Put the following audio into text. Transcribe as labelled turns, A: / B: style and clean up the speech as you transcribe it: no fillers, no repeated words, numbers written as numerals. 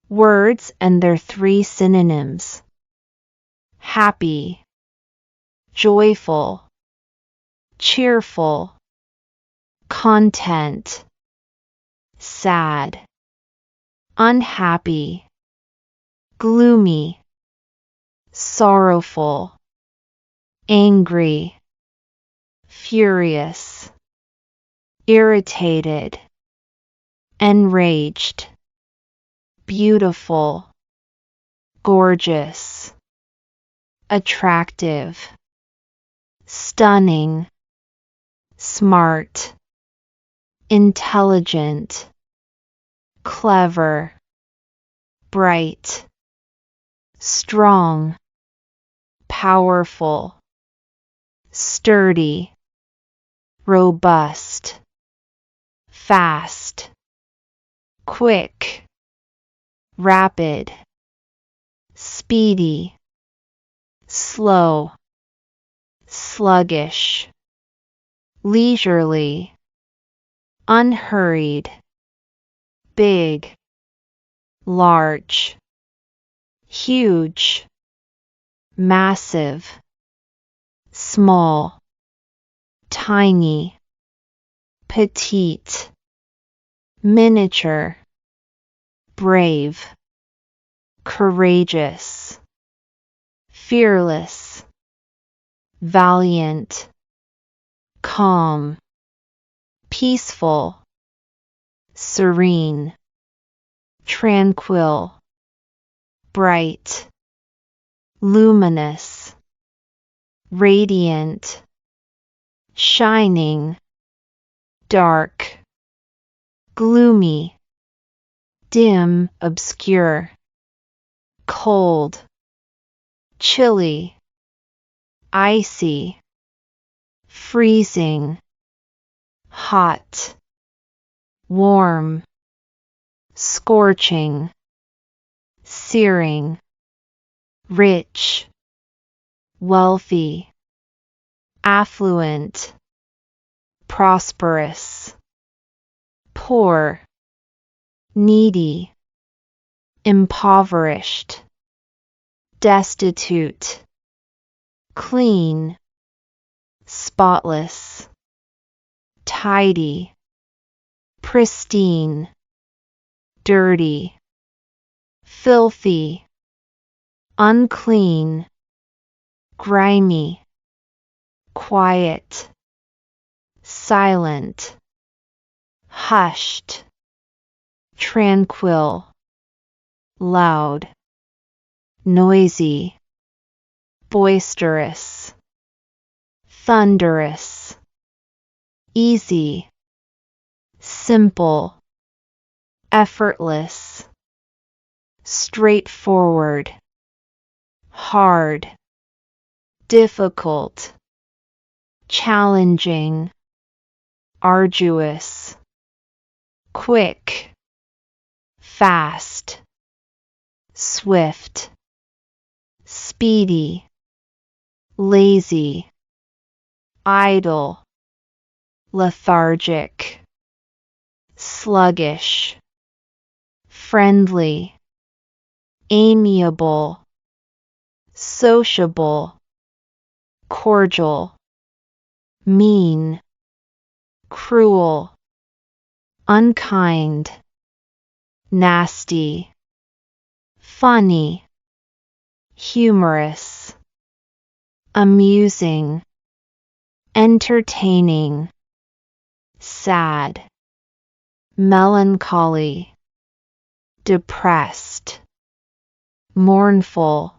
A: Words and their three synonyms: happy, joyful, cheerful. Content: sad, unhappy, gloomy, sorrowful, angry, furious, irritated, enraged, beautiful, gorgeous, attractive, stunning, smart, intelligent, clever, bright, strong, powerful, sturdy, robust, fast, quick, rapid, speedy, slow, sluggish, leisurely, unhurried, big, large, huge, massive, small, tiny, petite, miniature, brave, courageous, fearless, valiant, calm, peaceful, serene, tranquil, bright, luminous, radiant, shining, dark, gloomy, dim, obscure, cold, chilly, icy, freezing, hot, warm, scorching, searing, rich, wealthy, affluent, prosperous, poor, needy, impoverished, destitute, clean, spotless, tidy, pristine, dirty, filthy, unclean, grimy, quiet, silent, hushed, tranquil, loud, noisy, boisterous, thunderous, easy, simple, effortless, straightforward, hard, difficult, challenging, arduous, quick, fast, swift, speedy, lazy, idle, lethargic, sluggish, friendly, amiable, sociable, cordial, mean, cruel, unkind, nasty, funny, humorous, amusing, entertaining, sad, melancholy, depressed, mournful,